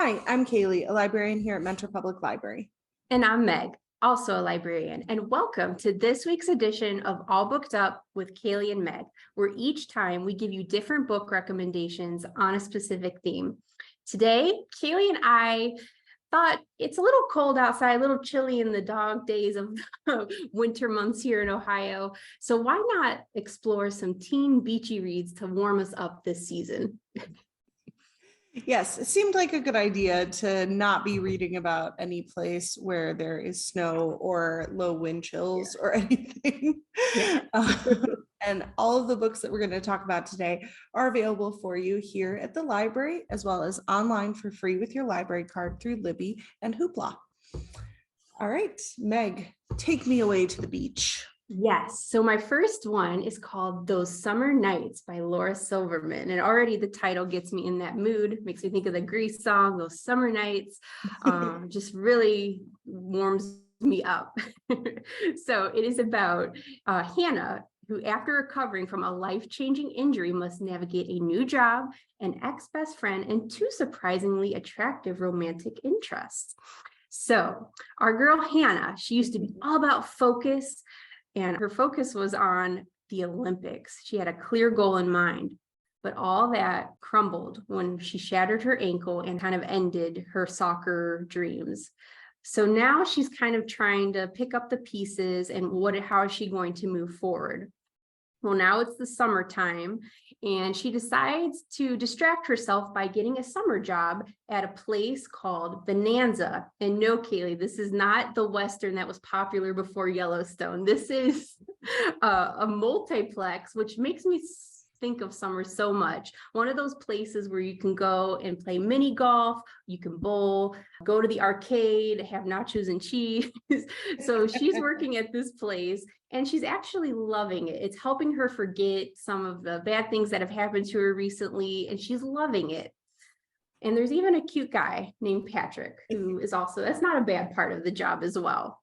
Hi, I'm Cailey, a librarian here at Mentor Public Library. And I'm Meg, also a librarian, and welcome to this week's edition of All Booked Up with Cailey and Meg, where each time we give you different book recommendations on a specific theme. Today, Cailey and I thought it's a little cold outside, a little chilly in the dog days of winter months here in Ohio. So why not explore some teen beachy reads to warm us up this season? Yes, it seemed like a good idea to not be reading about any place where there is snow or low wind chills or anything. Yeah. And all of the books that we're going to talk about today are available for you here at the library, as well as online for free with your library card through Libby and Hoopla. All right, Meg, take me away to the beach. Yes. So my first one is called Those Summer Nights by Laura Silverman. And already the title gets me in that mood, makes me think of the Grease song, Those Summer Nights, just really warms me up. So it is about Hannah, who after recovering from a life-changing injury must navigate a new job, an ex-best friend, and two surprisingly attractive romantic interests. So our girl Hannah, she used to be all about focus, and her focus was on the Olympics. She had a clear goal in mind, but all that crumbled when she shattered her ankle and kind of ended her soccer dreams. So now she's kind of trying to pick up the pieces and how is she going to move forward? Well, now it's the summertime, and she decides to distract herself by getting a summer job at a place called Bonanza. And no, Cailey, this is not the Western that was popular before Yellowstone. This is a multiplex, which makes me think of summer so much. One of those places where you can go and play mini golf, you can bowl, go to the arcade, have nachos and cheese. So she's working at this place and she's actually loving it. It's helping her forget some of the bad things that have happened to her recently, and she's loving it. And there's even a cute guy named Patrick, who is also, that's not a bad part of the job as well.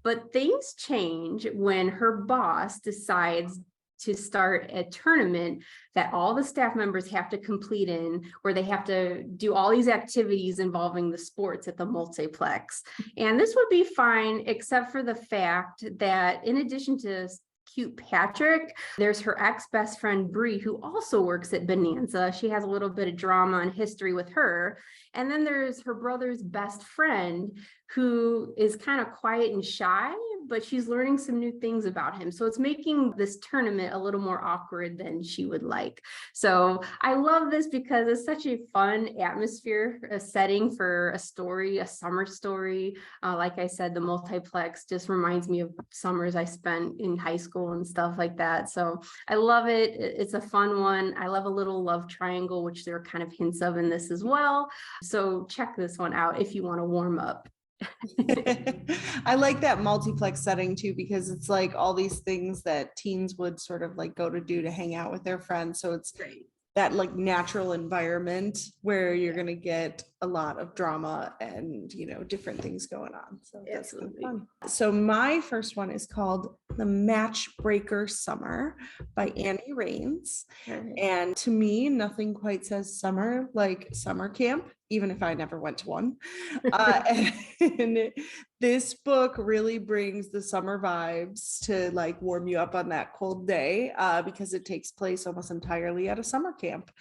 But things change when her boss decides to start a tournament that all the staff members have to complete in, where they have to do all these activities involving the sports at the multiplex. And this would be fine, except for the fact that in addition to cute Patrick, there's her ex-best friend Bree, who also works at Bonanza. She has a little bit of drama and history with her. And then there's her brother's best friend, who is kind of quiet and shy, but she's learning some new things about him. So it's making this tournament a little more awkward than she would like. So I love this because it's such a fun atmosphere, a setting for a story, a summer story. Like I said, the multiplex just reminds me of summers I spent in high school and stuff like that. So I love it. It's a fun one. I love a little love triangle, which there are kind of hints of in this as well. So check this one out if you want to warm up. I like that multiplex setting too, because it's like all these things that teens would sort of like go to do to hang out with their friends. So it's Great. That like natural environment where you're going to get a lot of drama and, you know, different things going on. So that's really fun. So my first one is called The Matchbreaker Summer by Annie Raines. And to me, nothing quite says summer like summer camp, even if I never went to one. And this book really brings the summer vibes to like warm you up on that cold day, because it takes place almost entirely at a summer camp.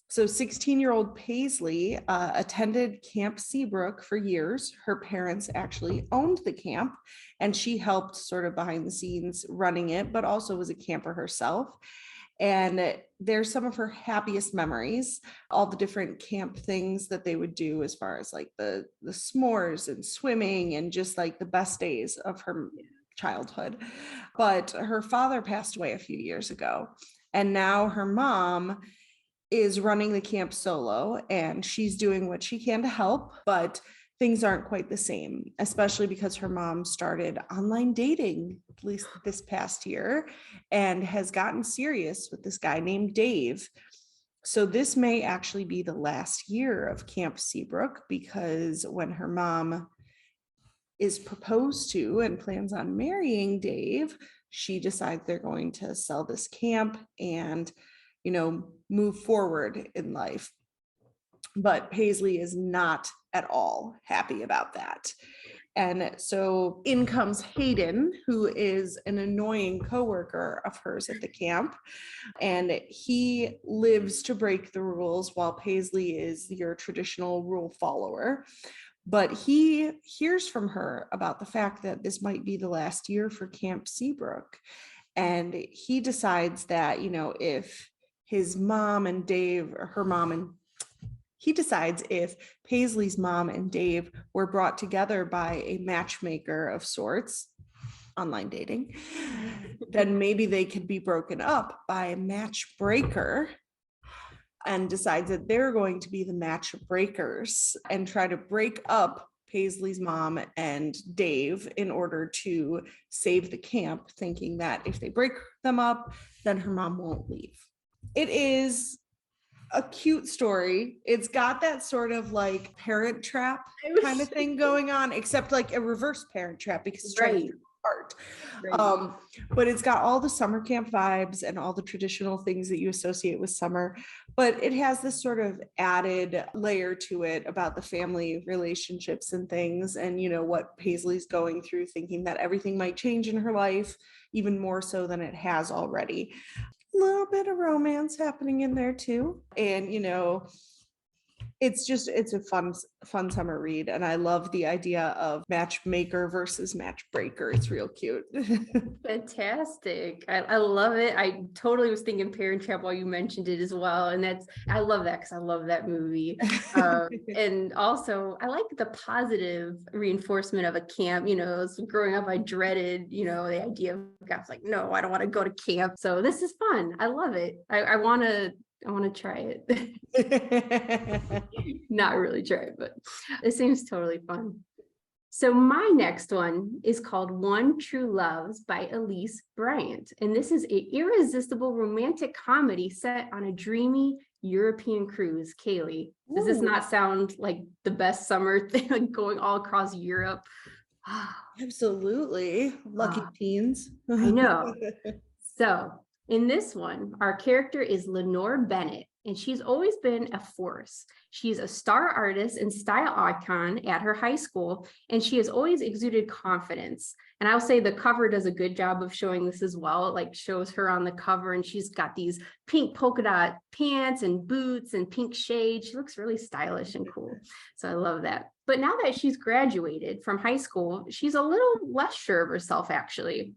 So 16-year-old Paisley attended Camp Seabrook for years. Her parents actually owned the camp, and she helped sort of behind the scenes running it, but also was a camper herself. And there's some of her happiest memories, all the different camp things that they would do as far as like the s'mores and swimming and just like the best days of her childhood. But her father passed away a few years ago, and now her mom is running the camp solo, and she's doing what she can to help, but things aren't quite the same, especially because her mom started online dating, at least this past year, and has gotten serious with this guy named Dave. So this may actually be the last year of Camp Seabrook, because when her mom is proposed to and plans on marrying Dave, she decides they're going to sell this camp and, you know, move forward in life. But Paisley is not at all happy about that. And so in comes Hayden, who is an annoying coworker of hers at the camp. And he lives to break the rules while Paisley is your traditional rule follower. But he hears from her about the fact that this might be the last year for Camp Seabrook. And he decides that, if his mom and Dave, or her mom and he decides if Paisley's mom and Dave were brought together by a matchmaker of sorts, online dating, then maybe they could be broken up by a match breaker, and decides that they're going to be the match breakers and try to break up Paisley's mom and Dave in order to save the camp, thinking that if they break them up, then her mom won't leave. It is a cute story. It's got that sort of like Parent Trap kind of thing going on, except like a reverse Parent Trap because it's trying to figure it out. But it's got all the summer camp vibes and all the traditional things that you associate with summer, but it has this sort of added layer to it about the family relationships and things, and what Paisley's going through, thinking that everything might change in her life even more so than it has already. A little bit of romance happening in there too. And it's a fun summer read. And I love the idea of matchmaker versus matchbreaker. It's real cute. Fantastic. I love it. I totally was thinking Parent Trap while you mentioned it as well. And I love that because I love that movie. And also I like the positive reinforcement of a camp. Growing up, I dreaded, the idea of, I was like, no, I don't want to go to camp. So this is fun. I love it. I want to try it. Not really try it, but it seems totally fun. So my next one is called One True Loves by Elise Bryant. And this is an irresistible romantic comedy set on a dreamy European cruise. Cailey, does this not sound like the best summer thing, like going all across Europe? Absolutely. Lucky teens. I know. So in this one, our character is Leno Bennett, and she's always been a force. She's a star artist and style icon at her high school, and she has always exuded confidence. And I'll say the cover does a good job of showing this as well. It like shows her on the cover, and she's got these pink polka dot pants and boots and pink shades. She looks really stylish and cool. So I love that. But now that she's graduated from high school, she's a little less sure of herself, actually.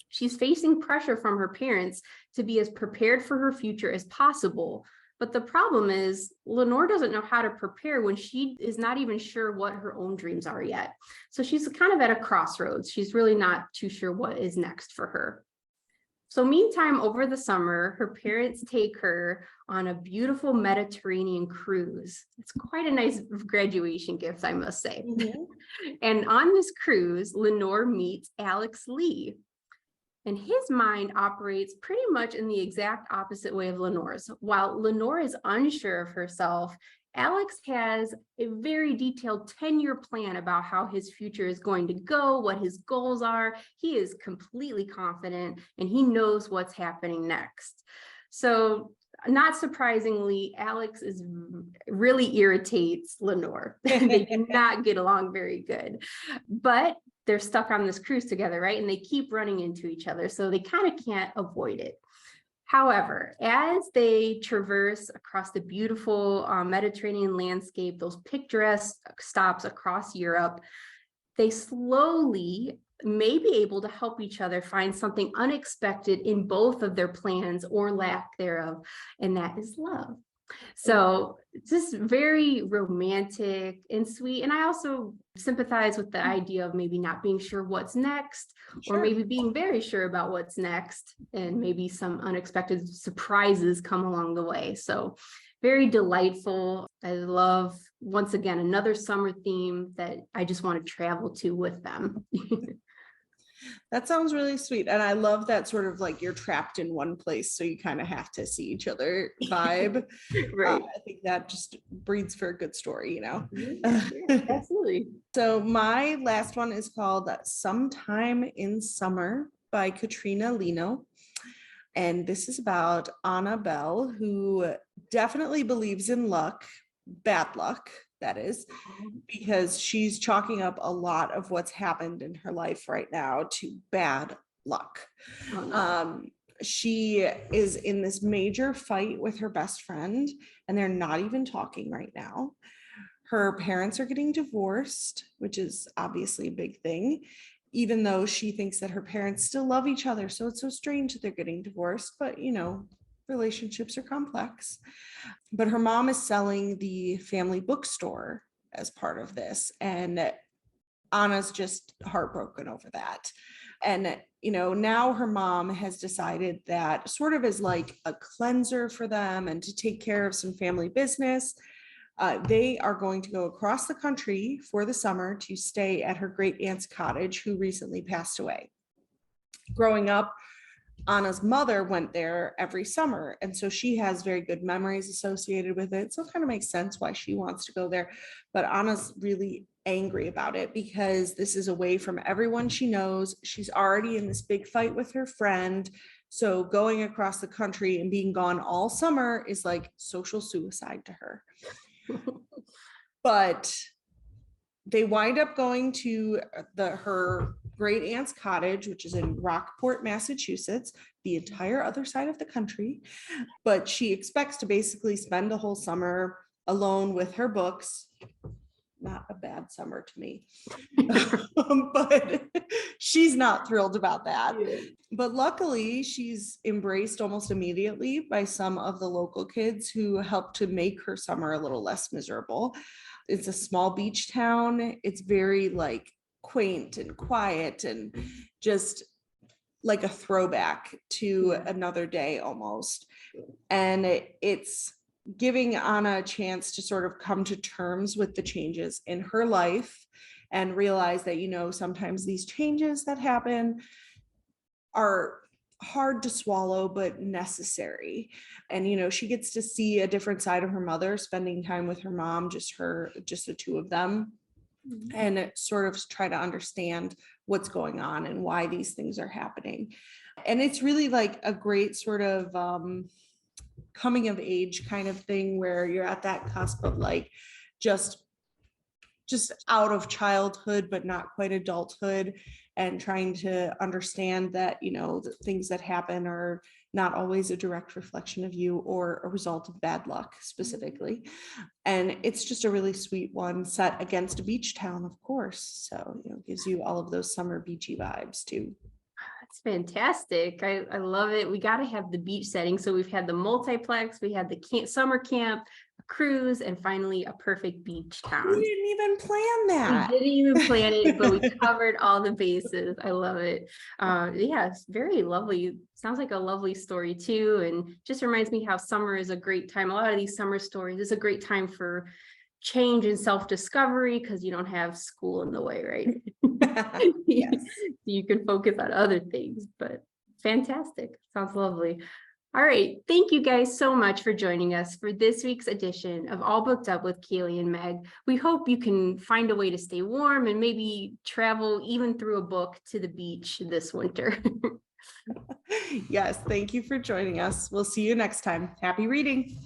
She's facing pressure from her parents to be as prepared for her future as possible. But the problem is, Lenore doesn't know how to prepare when she is not even sure what her own dreams are yet. So she's kind of at a crossroads. She's really not too sure what is next for her. So meantime, over the summer, her parents take her on a beautiful Mediterranean cruise. It's quite a nice graduation gift, I must say. Mm-hmm. And on this cruise, Lenore meets Alex Lee. And his mind operates pretty much in the exact opposite way of Lenore's. While Lenore is unsure of herself, Alex has a very detailed 10-year plan about how his future is going to go, what his goals are. He is completely confident and he knows what's happening next. So not surprisingly, Alex really irritates Lenore. They do not get along very good. But they're stuck on this cruise together, right? And they keep running into each other, so they kind of can't avoid it. However, as they traverse across the beautiful Mediterranean landscape, those picturesque stops across Europe, they slowly may be able to help each other find something unexpected in both of their plans or lack thereof, and that is love. So it's just very romantic and sweet. And I also sympathize with the idea of maybe not being sure what's next, or maybe being very sure about what's next, and maybe some unexpected surprises come along the way. So very delightful. I love, once again, another summer theme that I just want to travel to with them. That sounds really sweet. And I love that sort of like you're trapped in one place, so you kind of have to see each other vibe. Right. I think that just breeds for a good story, Yeah, absolutely. So my last one is called Sometime in Summer by Katrina Leno. And this is about Annabelle, who definitely believes in luck, bad luck, that is, because she's chalking up a lot of what's happened in her life right now to bad luck. Oh, no. She is in this major fight with her best friend, and they're not even talking right now. Her parents are getting divorced, which is obviously a big thing, even though she thinks that her parents still love each other. So it's so strange that they're getting divorced, but relationships are complex. But her mom is selling the family bookstore as part of this, and Anna's just heartbroken over that. And now her mom has decided that, sort of as like a cleanser for them and to take care of some family business, they are going to go across the country for the summer to stay at her great aunt's cottage, who recently passed away. Growing up, Anna's mother went there every summer, and so she has very good memories associated with it. So it kind of makes sense why she wants to go there. But Anna's really angry about it because this is away from everyone she knows. She's already in this big fight with her friend. So going across the country and being gone all summer is like social suicide to her. But they wind up going to her great aunt's cottage, which is in Rockport, Massachusetts, the entire other side of the country. But she expects to basically spend the whole summer alone with her books. Not a bad summer to me, but she's not thrilled about that. Yeah. But luckily, she's embraced almost immediately by some of the local kids who helped to make her summer a little less miserable. It's a small beach town. It's very like quaint and quiet and just like a throwback to another day almost. And it's giving Anna a chance to sort of come to terms with the changes in her life and realize that, sometimes these changes that happen are hard to swallow, but necessary. And, she gets to see a different side of her mother, spending time with her mom, just the two of them, and sort of try to understand what's going on and why these things are happening. And it's really like a great sort of coming of age kind of thing where you're at that cusp of like just out of childhood but not quite adulthood, and trying to understand that the things that happen are not always a direct reflection of you or a result of bad luck specifically. And it's just a really sweet one, set against a beach town, of course, so gives you all of those summer beachy vibes too. That's fantastic. I love it. We got to have the beach setting. So we've had the multiplex, we had the summer camp, a cruise, and finally a perfect beach town. We didn't even plan that. We didn't even plan it, but we covered all the bases. I love it. Yeah, it's very lovely. Sounds like a lovely story too. And just reminds me how summer is a great time. A lot of these summer stories is a great time for change and self-discovery because you don't have school in the way, right? Yes. You can focus on other things, but fantastic. Sounds lovely. All right. Thank you guys so much for joining us for this week's edition of All Booked Up with Cailey and Meg. We hope you can find a way to stay warm and maybe travel even through a book to the beach this winter. Yes. Thank you for joining us. We'll see you next time. Happy reading.